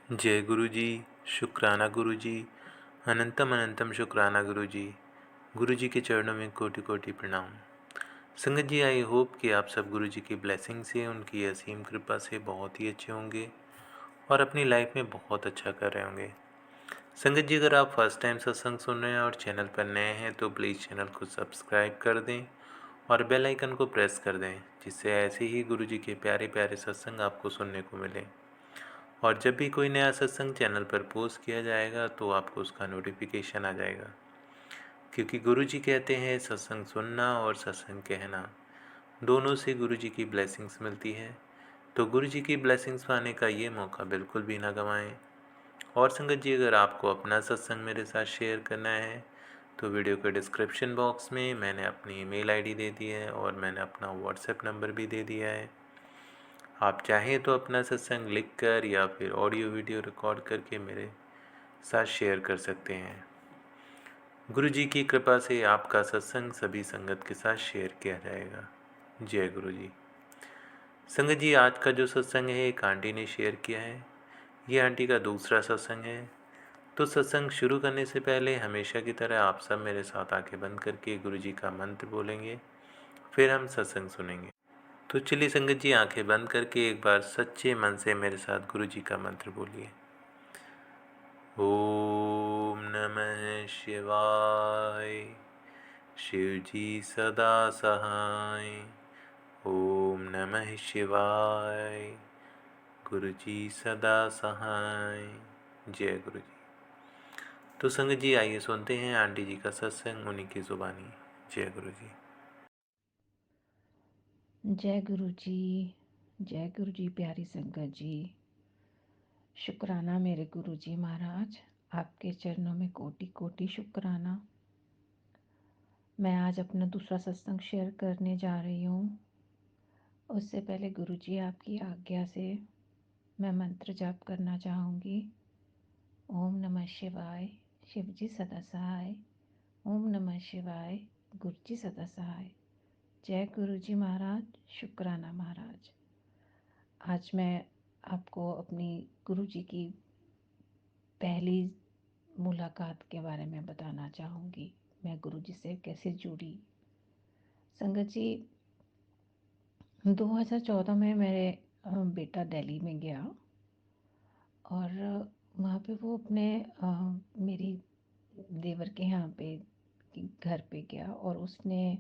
जय गुरु जी। शुक्राना गुरु जी। अनंतम अनंतम शुक्राना गुरु जी। गुरु जी के चरणों में कोटि कोटि प्रणाम। संगत जी, आई होप कि आप सब गुरु जी की ब्लेसिंग से, उनकी असीम कृपा से बहुत ही अच्छे होंगे और अपनी लाइफ में बहुत अच्छा कर रहे होंगे। संगत जी, अगर आप फर्स्ट टाइम सत्संग सुन रहे हैं और चैनल पर नए हैं तो प्लीज़ चैनल को सब्सक्राइब कर दें और बेल आइकन को प्रेस कर दें, जिससे ऐसे ही गुरु जी के प्यारे प्यारे सत्संग आपको सुनने को मिले। और जब भी कोई नया सत्संग चैनल पर पोस्ट किया जाएगा तो आपको उसका नोटिफिकेशन आ जाएगा, क्योंकि गुरु जी कहते हैं सत्संग सुनना और सत्संग कहना दोनों से गुरु जी की ब्लेसिंग्स मिलती है। तो गुरु जी की ब्लेसिंग्स पाने का ये मौका बिल्कुल भी ना गंवाएं। और संगत जी, अगर आपको अपना सत्संग मेरे साथ शेयर करना है तो वीडियो के डिस्क्रिप्शन बॉक्स में मैंने अपनी ईमेल आईडी दे दी है और मैंने अपना व्हाट्सएप नंबर भी दे दिया है। आप चाहें तो अपना सत्संग लिख कर या फिर ऑडियो वीडियो रिकॉर्ड करके मेरे साथ शेयर कर सकते हैं। गुरु जी की कृपा से आपका सत्संग सभी संगत के साथ शेयर किया जाएगा। जय गुरु जी। संगत जी, आज का जो सत्संग है एक आंटी ने शेयर किया है। ये आंटी का दूसरा सत्संग है। तो सत्संग शुरू करने से पहले हमेशा की तरह आप सब मेरे साथ आंखें बंद करके गुरु जी का मंत्र बोलेंगे, फिर हम सत्संग सुनेंगे। तो चलिए संगत जी, आंखें बंद करके एक बार सच्चे मन से मेरे साथ गुरु जी का मंत्र बोलिए। ओम नमः शिवाय। शिव जी सदा सहाय। ओम नमः शिवाय। गुरु जी सदा सहाय। जय गुरु जी। तो संगत जी, आइए सुनते हैं आंटी जी का सत्संग उन्हीं की जुबानी। जय गुरु जी। जय गुरु जी। जय गुरु जी। प्यारी संगत जी, शुक्राना मेरे गुरु जी महाराज, आपके चरणों में कोटि कोटि शुक्राना। मैं आज अपना दूसरा सत्संग शेयर करने जा रही हूँ। उससे पहले गुरु जी आपकी आज्ञा से मैं मंत्र जाप करना चाहूँगी। ओम नमः शिवाय। शिव जी सदा सहाय। ओम नमः शिवाय। गुरु जी सदा सहाय। जय गुरु जी महाराज। शुक्राना महाराज। आज मैं आपको अपनी गुरु जी की पहली मुलाकात के बारे में बताना चाहूँगी। मैं गुरु जी से कैसे जुड़ी। संगत जी, 2014 में मेरे बेटा दिल्ली में गया और वहाँ पे वो अपने मेरी देवर के यहाँ पे घर पे गया और उसने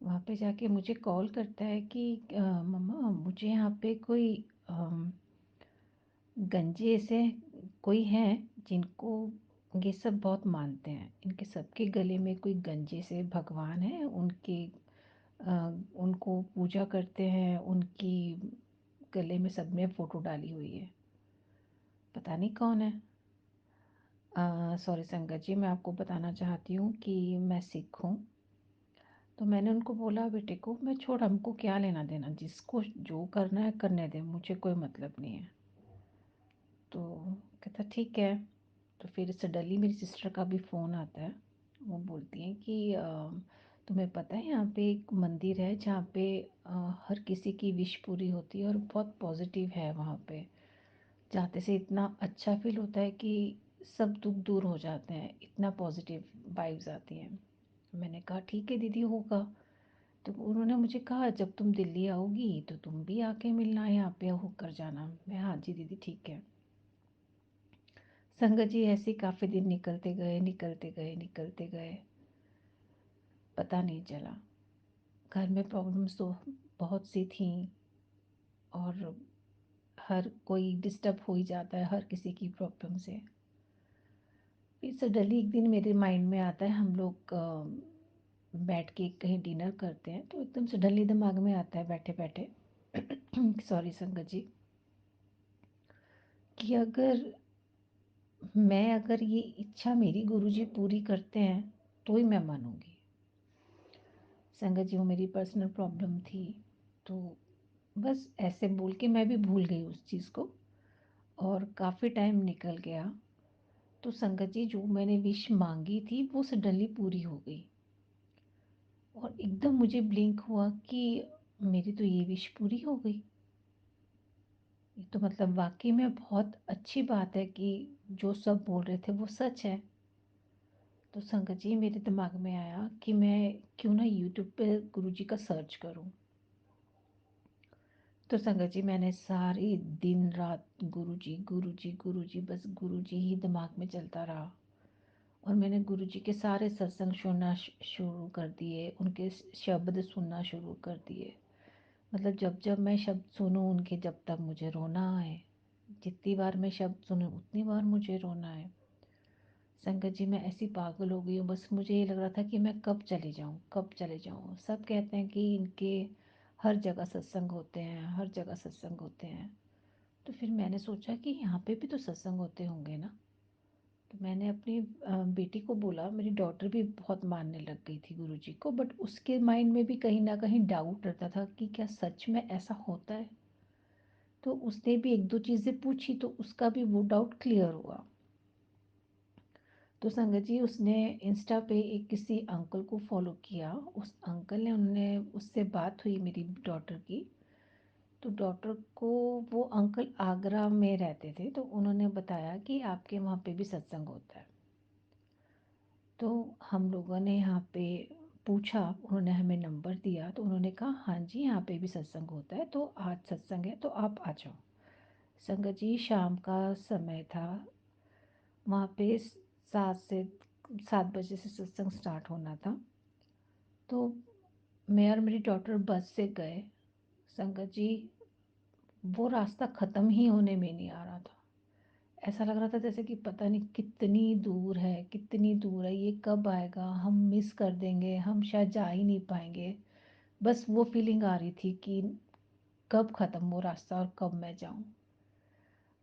वहाँ पे जाके मुझे कॉल करता है कि मम्मा, मुझे यहाँ पे कोई गंजे ऐसे कोई हैं जिनको ये सब बहुत मानते हैं। इनके सबके गले में कोई गंजे से भगवान है, उनके उनको पूजा करते हैं, उनकी गले में सब में फ़ोटो डाली हुई है। पता नहीं कौन है। सॉरी संगत जी, मैं आपको बताना चाहती हूँ कि मैं सिख हूँ। तो मैंने उनको बोला, बेटे को मैं छोड़, हमको क्या लेना देना, जिसको जो करना है करने दे, मुझे कोई मतलब नहीं है। तो कहता ठीक है। तो फिर सडनली मेरी सिस्टर का भी फ़ोन आता है। वो बोलती हैं कि तुम्हें पता है यहाँ पे एक मंदिर है जहाँ पे हर किसी की विश पूरी होती है और बहुत पॉजिटिव है वहाँ पे। जाते से इतना अच्छा फील होता है कि सब दुख दूर हो जाते हैं, इतना पॉजिटिव वाइब्स आती हैं। मैंने कहा ठीक है दीदी, होगा। तो उन्होंने मुझे कहा जब तुम दिल्ली आओगी तो तुम भी आके मिलना, यहाँ पे होकर जाना। मैं हाँ जी दीदी ठीक है। संगत जी, ऐसे ही काफ़ी दिन निकलते गए निकलते गए निकलते गए, पता नहीं चला। घर में प्रॉब्लम्स तो बहुत सी थी और हर कोई डिस्टर्ब हो ही जाता है हर किसी की प्रॉब्लम से। फिर सडनली एक दिन मेरे माइंड में आता है, हम लोग बैठ के कहीं डिनर करते हैं, तो एकदम सडनली दिमाग में आता है बैठे बैठे सॉरी संगत जी, कि अगर ये इच्छा मेरी गुरुजी पूरी करते हैं तो ही मैं मानूंगी। संगत जी, वो मेरी पर्सनल प्रॉब्लम थी। तो बस ऐसे बोल के मैं भी भूल गई उस चीज़ को और काफ़ी टाइम निकल गया। तो संगत जी, जो मैंने विश मांगी थी वो सडनली पूरी हो गई और एकदम मुझे ब्लिंक हुआ कि मेरी तो ये विश पूरी हो गई। ये तो मतलब वाक़ई में बहुत अच्छी बात है कि जो सब बोल रहे थे वो सच है। तो संगत जी मेरे दिमाग में आया कि मैं क्यों ना यूट्यूब पे गुरुजी का सर्च करूं। तो संगत जी मैंने सारी दिन रात गुरुजी गुरुजी गुरुजी बस गुरुजी ही दिमाग में चलता रहा। और मैंने गुरुजी के सारे सत्संग सुनना शुरू कर दिए, उनके शब्द सुनना शुरू कर दिए। मतलब जब जब मैं शब्द सुनूं उनके, जब तक मुझे रोना आए, जितनी बार मैं शब्द सुनूं उतनी बार मुझे रोना आए। संगत जी मैं ऐसी पागल हो गई हूँ, बस मुझे ये लग रहा था कि मैं कब चले जाऊँ, कब चले जाऊँ। सब कहते हैं कि इनके हर जगह सत्संग होते हैं, हर जगह सत्संग होते हैं। तो फिर मैंने सोचा कि यहाँ पे भी तो सत्संग होते होंगे ना। तो मैंने अपनी बेटी को बोला, मेरी डॉटर भी बहुत मानने लग गई थी गुरुजी को, बट उसके माइंड में भी कहीं ना कहीं डाउट रहता था कि क्या सच में ऐसा होता है। तो उसने भी एक दो चीज़ें पूछी तो उसका भी वो डाउट क्लियर हुआ। तो संगत जी उसने इंस्टा पे एक किसी अंकल को फॉलो किया। उस अंकल ने, उन्होंने उससे बात हुई मेरी डॉटर की। तो डॉटर को, वो अंकल आगरा में रहते थे, तो उन्होंने बताया कि आपके वहाँ पे भी सत्संग होता है। तो हम लोगों ने यहाँ पे पूछा, उन्होंने हमें नंबर दिया, तो उन्होंने कहा हाँ जी यहाँ पे भी सत्संग होता है, तो आज सत्संग है तो आप आ जाओ। संगत जी शाम का समय था, वहाँ पे 7 बजे से सत्संग स्टार्ट होना था। तो मैं और मेरी डॉटर बस से गए। संगत जी वो रास्ता ख़त्म ही होने में नहीं आ रहा था। ऐसा लग रहा था जैसे कि पता नहीं कितनी दूर है, कितनी दूर है, ये कब आएगा, हम मिस कर देंगे, हम शायद जा ही नहीं पाएंगे। बस वो फीलिंग आ रही थी कि कब ख़त्म वो रास्ता और कब मैं जाऊं।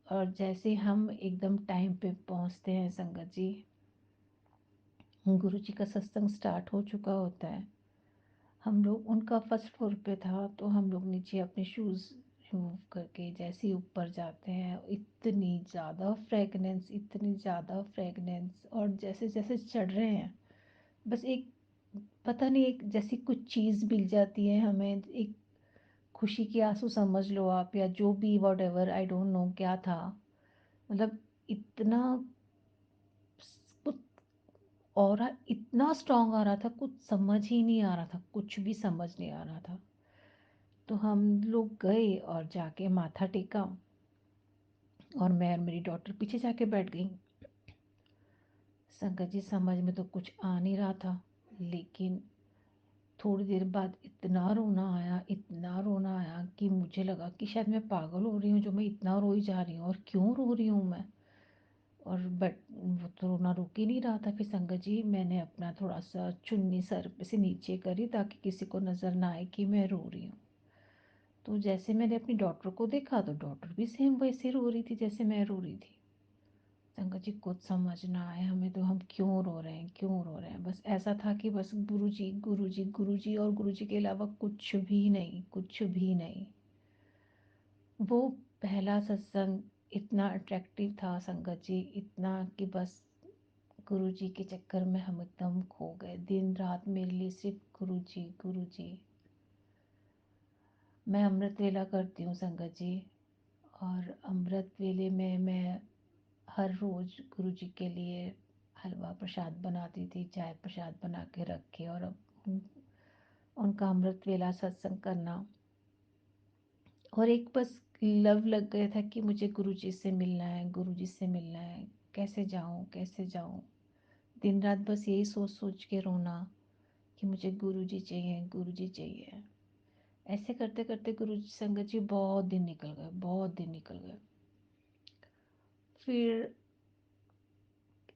और जैसे हम एकदम टाइम पे पहुंचते हैं संगत जी, गुरु जी का सत्संग स्टार्ट हो चुका होता है। हम लोग, उनका फर्स्ट फ्लोर पे था, तो हम लोग नीचे अपने शूज़ रिमूव करके जैसे ही ऊपर जाते हैं, इतनी ज़्यादा फ्रेगनेंस, इतनी ज़्यादा फ्रेगनेंस, और जैसे जैसे चढ़ रहे हैं बस एक, पता नहीं, एक जैसी कुछ चीज़ मिल जाती है हमें, एक खुशी के आंसू समझ लो आप, या जो भी, what ever, I don't know क्या था। मतलब इतना कुछ ऑरा इतना स्ट्रांग आ रहा था, कुछ समझ ही नहीं आ रहा था, कुछ भी समझ नहीं आ रहा था। तो हम लोग गए और जाके माथा टेका, और मैं और मेरी डॉटर पीछे जाके बैठ गई। संगत जी समझ में तो कुछ आ नहीं रहा था, लेकिन थोड़ी देर बाद इतना रोना आया, इतना रोना आया कि मुझे लगा कि शायद मैं पागल हो रही हूँ जो मैं इतना रोई जा रही हूँ, और क्यों रो रही हूँ मैं। और बट वो तो रोना रुक ही नहीं रहा था। फिर संगत जी मैंने अपना थोड़ा सा चुन्नी सर पे से नीचे करी ताकि किसी को नज़र ना आए कि मैं रो रही हूँ। तो जैसे मैंने अपनी डॉटर को देखा तो डॉटर भी सेम वैसे रो रही थी जैसे मैं रो रही थी। संगत जी कुछ समझ ना आए हमें, तो हम क्यों रो रहे हैं, क्यों रो रहे हैं। बस ऐसा था कि बस गुरुजी गुरुजी गुरुजी, और गुरुजी के अलावा कुछ भी नहीं, कुछ भी नहीं। वो पहला सत्संग इतना अट्रैक्टिव था संगत जी, इतना कि बस गुरुजी के चक्कर में हम एकदम खो गए। दिन रात मेरे लिए सिर्फ गुरुजी गुरुजी। मैं अमृत वेला करती हूँ संगत जी, और अमृत वेले में मैं हर रोज़ गुरुजी के लिए हलवा प्रसाद बनाती थी, चाय प्रसाद बना के रख के, और अब उनका अमृत वेला सत्संग करना, और एक बस लव लग गया था कि मुझे गुरुजी से मिलना है, गुरुजी से मिलना है, कैसे जाऊँ, कैसे जाऊँ। दिन रात बस यही सोच सोच के रोना कि मुझे गुरुजी चाहिए, गुरुजी चाहिए। ऐसे करते करते गुरुजी संगत जी बहुत दिन निकल गए, बहुत दिन निकल गए। फिर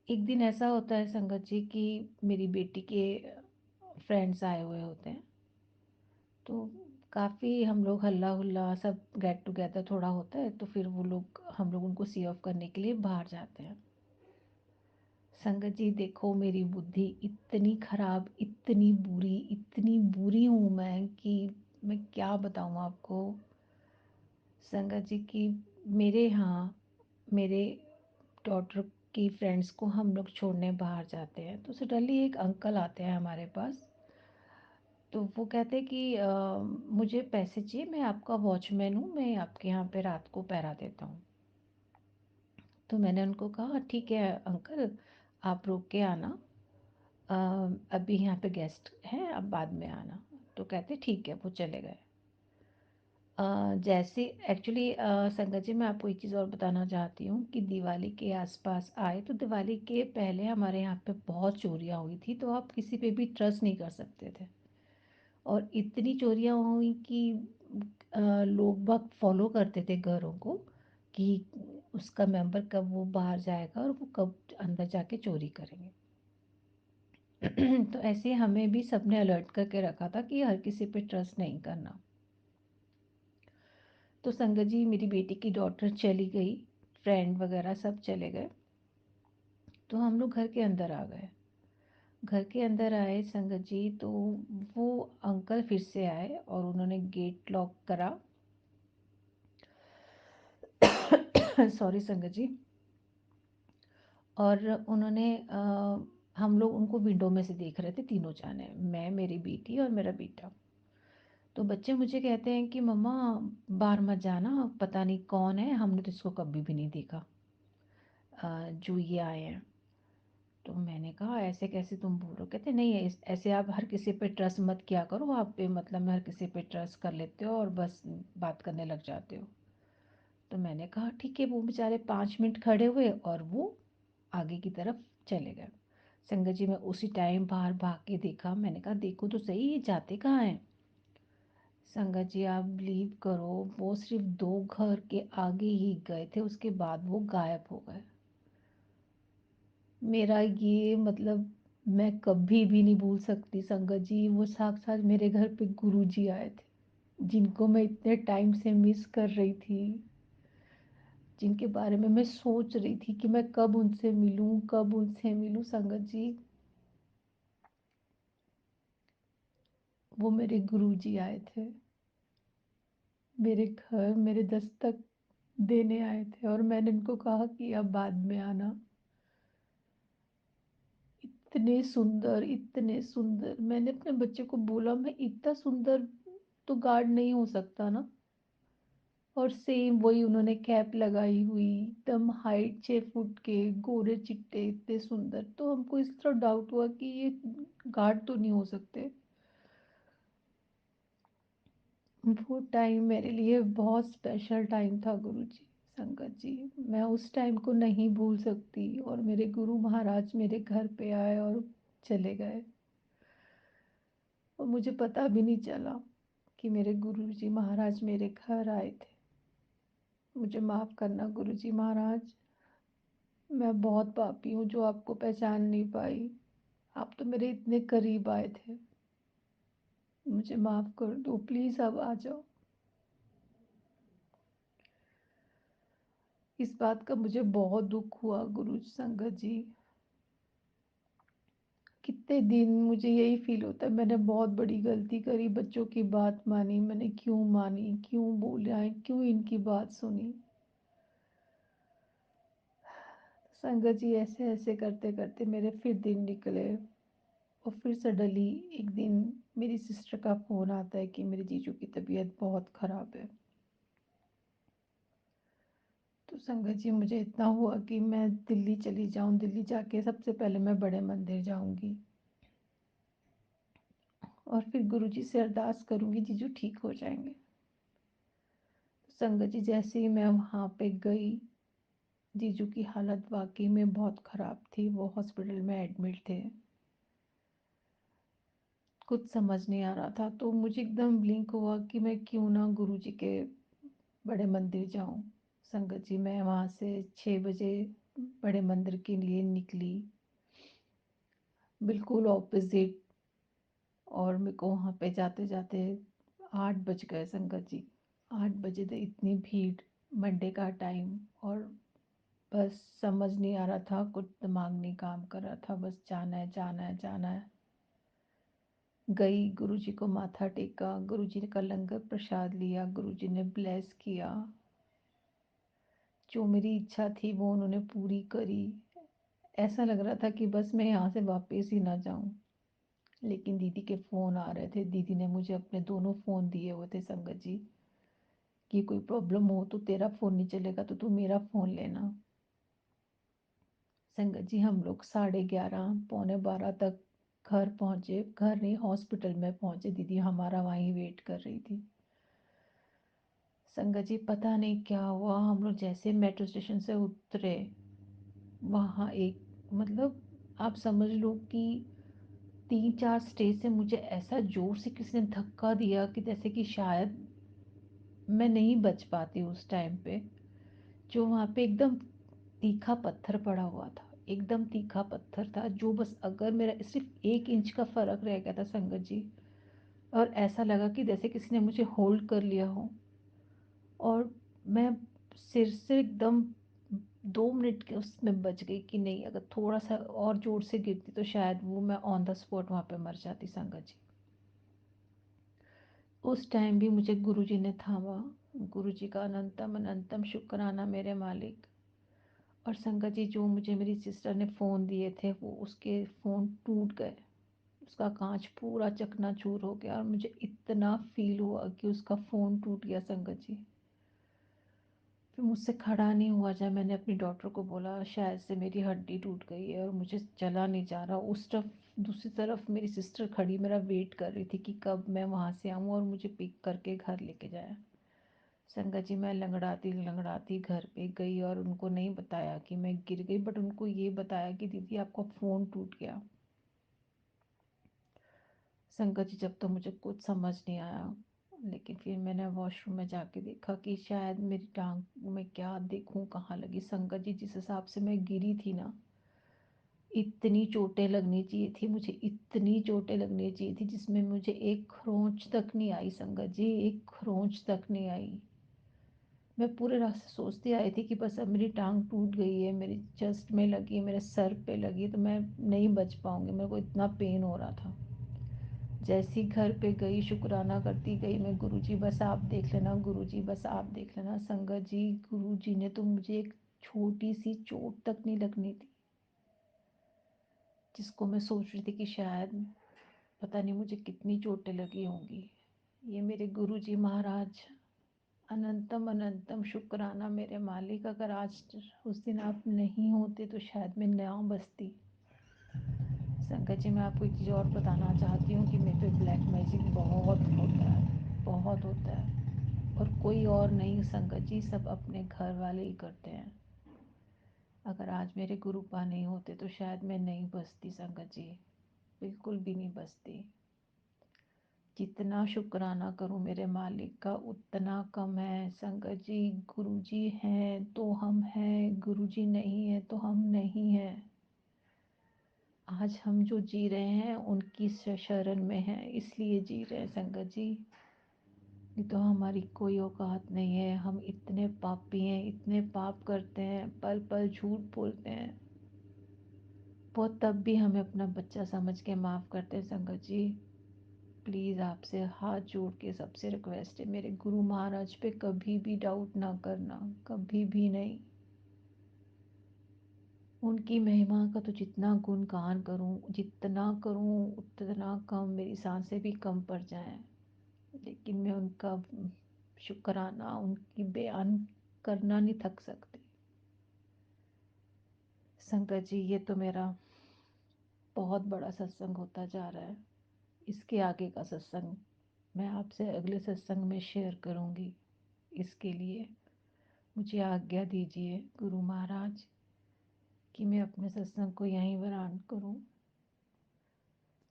एक दिन ऐसा होता है संगत जी कि मेरी बेटी के फ्रेंड्स आए हुए होते हैं, तो काफ़ी हम लोग हल्ला हुल्ला सब गेट टुगेदर थोड़ा होता है, तो फिर वो लोग, हम लोग उनको सी ऑफ करने के लिए बाहर जाते हैं। संगत जी देखो मेरी बुद्धि इतनी खराब, इतनी बुरी हूँ मैं कि मैं क्या बताऊँ आपको। संगत जी की, मेरे यहाँ, मेरे डॉटर की फ्रेंड्स को हम लोग छोड़ने बाहर जाते हैं, तो सडनली एक अंकल आते हैं हमारे पास। तो वो कहते कि मुझे पैसे चाहिए, मैं आपका वॉचमैन हूँ, मैं आपके यहाँ पे रात को पहरा देता हूँ। तो मैंने उनको कहा ठीक है अंकल, आप रुक के आना, अ, अभी यहाँ पे गेस्ट हैं, अब बाद में आना। तो कहते ठीक है, वो चले गए। जैसे एक्चुअली संगत जी, मैं आपको एक चीज़ और बताना चाहती हूँ कि दिवाली के आसपास आए, तो दिवाली के पहले हमारे यहाँ पे बहुत चोरियाँ हुई थी, तो आप किसी पे भी ट्रस्ट नहीं कर सकते थे। और इतनी चोरियाँ हुई कि लोग बहुत फॉलो करते थे घरों को, कि उसका मेंबर कब वो बाहर जाएगा और वो कब अंदर जाके चोरी करेंगे। तो ऐसे हमें भी सबने अलर्ट करके रखा था कि हर किसी पे ट्रस्ट नहीं करना। तो संगत जी, मेरी बेटी की डॉटर चली गई, फ्रेंड वगैरह सब चले गए, तो हम लोग घर के अंदर आ गए। घर के अंदर आए संगत जी, तो वो अंकल फिर से आए और उन्होंने गेट लॉक करा। सॉरी संगत जी। और उन्होंने हम लोग उनको विंडो में से देख रहे थे, तीनों जाने, मैं, मेरी बेटी और मेरा बेटा। तो बच्चे मुझे कहते हैं कि मम्मा बाहर मत जाना, पता नहीं कौन है, हमने तो इसको कभी भी नहीं देखा, जो ये आए हैं। तो मैंने कहा ऐसे कैसे तुम बोल रहे हो? कहते नहीं है, ऐसे आप हर किसी पे ट्रस्ट मत किया करो, आप पे मतलब में हर किसी पे ट्रस्ट कर लेते हो और बस बात करने लग जाते हो। तो मैंने कहा ठीक है। वो बेचारे 5 मिनट खड़े हुए और वो आगे की तरफ चले गए। संगत जी, मैं उसी टाइम बाहर भाग के देखा, मैंने कहा देखो तो सही ये जाते कहाँ हैं। संगत जी, आप बिलीव करो, वो सिर्फ 2 घर के आगे ही गए थे, उसके बाद वो गायब हो गए। मेरा ये मतलब मैं कभी भी नहीं भूल सकती संगत जी, वो साक्षात मेरे घर पे गुरुजी आए थे, जिनको मैं इतने टाइम से मिस कर रही थी, जिनके बारे में मैं सोच रही थी कि मैं कब उनसे मिलूं, कब उनसे मिलूं। संगत जी, वो मेरे गुरुजी आए थे, मेरे घर मेरे दस्तक देने आए थे, और मैंने उनको कहा कि अब बाद में आना। इतने सुंदर, मैंने अपने बच्चे को बोला मैं इतना सुंदर तो गार्ड नहीं हो सकता ना। और सेम वही, उन्होंने कैप लगाई हुई, एकदम हाइट 6 फुट के, गोरे चिट्टे, इतने सुंदर। तो हमको इस तरह डाउट हुआ कि ये गार्ड तो नहीं हो सकते। वो टाइम मेरे लिए बहुत स्पेशल टाइम था गुरुजी, संगत जी, मैं उस टाइम को नहीं भूल सकती। और मेरे गुरु महाराज मेरे घर पे आए और चले गए, और मुझे पता भी नहीं चला कि मेरे गुरुजी महाराज मेरे घर आए थे। मुझे माफ़ करना गुरुजी महाराज, मैं बहुत पापी हूँ जो आपको पहचान नहीं पाई। आप तो मेरे इतने करीब आए थे, मुझे माफ़ कर दो प्लीज़, अब आ जाओ। इस बात का मुझे बहुत दुख हुआ गुरु संगत जी। कितने दिन मुझे यही फील होता है मैंने बहुत बड़ी गलती करी, बच्चों की बात मानी, मैंने क्यों मानी, क्यों बोला है, क्यों इनकी बात सुनी। संगत जी, ऐसे ऐसे करते करते मेरे फिर दिन निकले, और फिर सडनली एक दिन मेरी सिस्टर का फ़ोन आता है कि मेरे जीजू की तबीयत बहुत ख़राब है। तो संगत जी, मुझे इतना हुआ कि मैं दिल्ली चली जाऊं, दिल्ली जाके सबसे पहले मैं बड़े मंदिर जाऊंगी, और फिर गुरुजी से अरदास करूंगी जीजू ठीक हो जाएंगे। तो संगत जी, जैसे ही मैं वहाँ पे गई, जीजू की हालत वाकई में बहुत ख़राब थी, वो हॉस्पिटल में एडमिट थे, कुछ समझ नहीं आ रहा था। तो मुझे एकदम ब्लिंक हुआ कि मैं क्यों ना गुरुजी के बड़े मंदिर जाऊं। संगत जी, मैं वहाँ से 6 बजे बड़े मंदिर के लिए निकली, बिल्कुल ऑपोजिट, और मेरे को वहाँ पे जाते जाते 8 बज गए संगत जी। 8 बजे तो इतनी भीड़, मंडे का टाइम, और बस समझ नहीं आ रहा था, कुछ दिमाग नहीं काम कर रहा था, बस जाना है जाना है जाना है। गई, गुरुजी को माथा टेका, गुरुजी का लंगर प्रसाद लिया, गुरुजी ने ब्लेस किया, जो मेरी इच्छा थी वो उन्होंने पूरी करी। ऐसा लग रहा था कि बस मैं यहाँ से वापस ही ना जाऊं। लेकिन दीदी के फ़ोन आ रहे थे। दीदी ने मुझे अपने दोनों फ़ोन दिए हुए थे संगत जी, कि कोई प्रॉब्लम हो तो तेरा फ़ोन नहीं चलेगा तो तू मेरा फ़ोन लेना। संगत जी हम लोग 11:30 पौने 12 तक घर पहुँचे। घर नहीं, हॉस्पिटल में पहुँचे। दीदी हमारा वहीं वेट कर रही थी। संगत जी पता नहीं क्या हुआ, हम लोग जैसे मेट्रो स्टेशन से उतरे, वहाँ एक, मतलब आप समझ लो कि 3-4 स्टेज से मुझे ऐसा ज़ोर से किसी ने धक्का दिया कि जैसे कि शायद मैं नहीं बच पाती उस टाइम पे। जो वहाँ पे एकदम तीखा पत्थर पड़ा हुआ था, एकदम तीखा पत्थर था, जो बस अगर मेरा सिर्फ 1 इंच का फ़र्क रह गया था संगत जी, और ऐसा लगा कि जैसे किसी ने मुझे होल्ड कर लिया हो, और मैं सिर से एकदम 2 मिनट के उसमें बच गई कि नहीं, अगर थोड़ा सा और ज़ोर से गिरती तो शायद वो मैं ऑन द स्पॉट वहाँ पे मर जाती संगत जी। उस टाइम भी मुझे गुरुजी ने थामा। गुरुजी का अनंतम अनंतम शुक्राना मेरे मालिक। और संगत जी जो मुझे मेरी सिस्टर ने फ़ोन दिए थे, वो उसके फ़ोन टूट गए, उसका कांच पूरा चकनाचूर हो गया, और मुझे इतना फील हुआ कि उसका फ़ोन टूट गया संगत जी। फिर मुझसे खड़ा नहीं हुआ। जब मैंने अपनी डॉक्टर को बोला शायद से मेरी हड्डी टूट गई है और मुझे चला नहीं जा रहा, उस तरफ दूसरी तरफ मेरी सिस्टर खड़ी मेरा वेट कर रही थी कि कब मैं वहाँ से आऊँ और मुझे पिक करके घर लेके जाए। संगत जी मैं लंगड़ाती लंगड़ाती घर पे गई और उनको नहीं बताया कि मैं गिर गई, बट उनको ये बताया कि दीदी आपका फ़ोन टूट गया। संगत जी जब तो मुझे कुछ समझ नहीं आया, लेकिन फिर मैंने वॉशरूम में जाके देखा कि शायद मेरी टांग में क्या देखूं कहाँ लगी। संगत जी जिस हिसाब से मैं गिरी थी ना, इतनी चोटें लगनी चाहिए थी मुझे, इतनी चोटें लगनी चाहिए थी जिसमें मुझे एक खरोंच तक नहीं आई संगत जी, एक खरोंच तक नहीं आई। मैं पूरे रास्ते सोचती आई थी कि बस अब मेरी टांग टूट गई है, मेरी चेस्ट में लगी, मेरे सर पे लगी तो मैं नहीं बच पाऊंगी, मेरे को इतना पेन हो रहा था। जैसी घर पे गई शुक्राना करती गई मैं, गुरुजी बस आप देख लेना, गुरुजी बस आप देख लेना। संगत जी गुरुजी ने तो मुझे एक छोटी सी चोट तक नहीं लगनी थी, जिसको मैं सोच रही थी कि शायद पता नहीं मुझे कितनी चोटें लगी होंगी। ये मेरे गुरुजी महाराज, अनंतम अनंतम शुक्राना मेरे मालिक। अगर आज उस दिन आप नहीं होते तो शायद मैं ना बचती। संगत जी मैं आपको एक चीज़ और बताना चाहती हूँ कि मेरे पे ब्लैक मैजिक बहुत होता है, बहुत होता है, और कोई और नहीं संगत जी, सब अपने घर वाले ही करते हैं। अगर आज मेरे गुरुपा नहीं होते तो शायद मैं नहीं बचती संगत जी, बिल्कुल भी नहीं बचती। जितना शुक्राना करूं मेरे मालिक का उतना कम है संगत जी। गुरुजी हैं तो हम हैं, गुरुजी नहीं है तो हम नहीं हैं। आज हम जो जी रहे हैं उनकी शरण में हैं, इसलिए जी रहे हैं संगत जी। ये तो हमारी कोई औकात नहीं है, हम इतने पापी हैं, इतने पाप करते हैं, पल पल झूठ बोलते हैं, वो तब भी हमें अपना बच्चा समझ के माफ़ करते हैं संगत जी। प्लीज़ आपसे हाथ जोड़ के सबसे रिक्वेस्ट है, मेरे गुरु महाराज पे कभी भी डाउट ना करना, कभी भी नहीं। उनकी महिमा का तो जितना गुणगान करूं, जितना करूं उतना कम, मेरी सांसें भी कम पड़ जाएं, लेकिन मैं उनका शुक्राना, उनकी बयान करना नहीं थक सकती। संगत जी ये तो मेरा बहुत बड़ा सत्संग होता जा रहा है। इसके आगे का सत्संग मैं आपसे अगले सत्संग में शेयर करूंगी। इसके लिए मुझे आज्ञा दीजिए गुरु महाराज कि मैं अपने सत्संग को यहीं विराम करूं।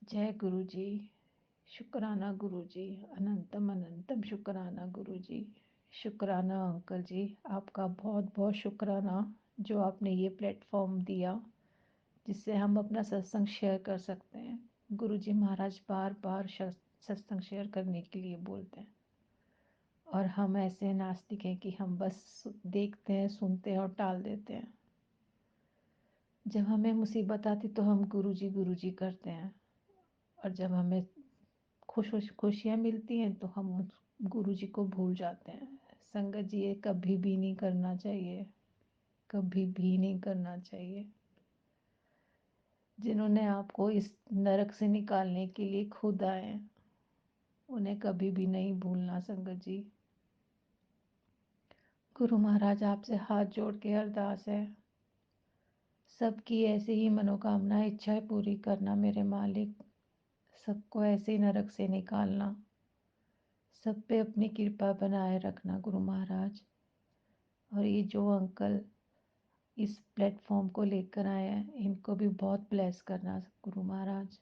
जय गुरु जी। शुक्राना गुरु जी, अनंतम अनंतम शुक्राना गुरु जी। शुक्राना अंकल जी, आपका बहुत बहुत शुक्राना जो आपने ये प्लेटफॉर्म दिया जिससे हम अपना सत्संग शेयर कर सकते हैं। गुरु जी महाराज बार बार सत्संग शेयर करने के लिए बोलते हैं, और हम ऐसे नास्तिक हैं कि हम बस देखते हैं, सुनते हैं और टाल देते हैं। जब हमें मुसीबत आती तो हम गुरु जी करते हैं, और जब हमें खुशियाँ मिलती हैं तो हम उस गुरु जी को भूल जाते हैं। संगत जी ये कभी भी नहीं करना चाहिए, कभी भी नहीं करना चाहिए। जिन्होंने आपको इस नरक से निकालने के लिए खुद आए, उन्हें कभी भी नहीं भूलना संगत जी। गुरु महाराज आपसे हाथ जोड़ के अरदास है, सबकी ऐसे ही मनोकामना इच्छाएं पूरी करना मेरे मालिक, सबको ऐसे ही नरक से निकालना, सब पे अपनी कृपा बनाए रखना गुरु महाराज। और ये जो अंकल इस प्लेटफॉर्म को लेकर आए हैं, इनको भी बहुत ब्लेस करना गुरु महाराज।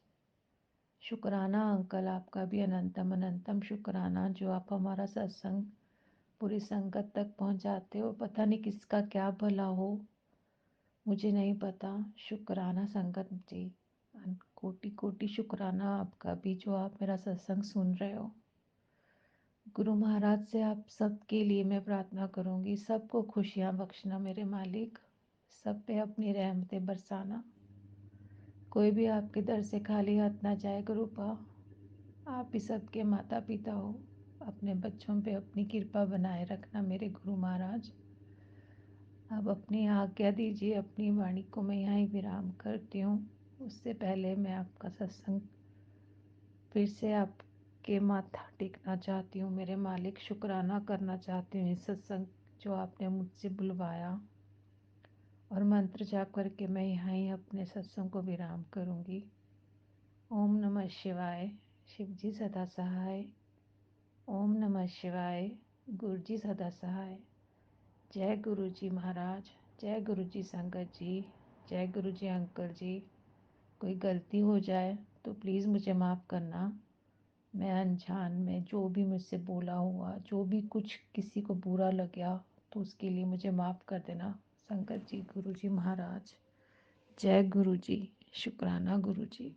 शुक्राना अंकल, आपका भी अनंतम अनंतम शुक्राना, जो आप हमारा सत्संग पूरी संगत तक पहुंचाते हो। पता नहीं किसका क्या भला हो, मुझे नहीं पता। शुक्राना संगत जी, कोटि कोटि शुक्राना आपका भी, जो आप मेरा सत्संग सुन रहे हो। गुरु महाराज से आप सबके लिए मैं प्रार्थना करूंगी, सबको खुशियां बख्शना मेरे मालिक, सब पे अपनी रहमतें बरसाना। कोई भी आपके दर से खाली हाथ ना जाए गुरुपा। आप ही सबके माता पिता हो, अपने बच्चों पे अपनी कृपा बनाए रखना मेरे गुरु महाराज। अब अपनी आज्ञा दीजिए, अपनी वाणी को मैं यहाँ ही विराम करती हूँ। उससे पहले मैं आपका सत्संग फिर से आपके माथा टेकना चाहती हूँ मेरे मालिक, शुक्राना करना चाहती हूँ इस सत्संग जो आपने मुझसे बुलवाया। और मंत्र जाप करके मैं यहाँ ही अपने सत्संग को विराम करूँगी। ओम नमः शिवाय। शिव जी सदा सहाय। ओम नमः शिवाय। गुरु जी सदा सहाय। जय गुरु जी महाराज, जय गुरु जी संगत जी, जय गुरु जी अंकल जी। कोई गलती हो जाए तो प्लीज़ मुझे माफ़ करना। मैं अनजान में जो भी मुझसे बोला हुआ, जो भी कुछ किसी को बुरा लगा, तो उसके लिए मुझे माफ़ कर देना संगत जी, गुरु जी महाराज। जय गुरु जी। शुक्राना गुरु जी।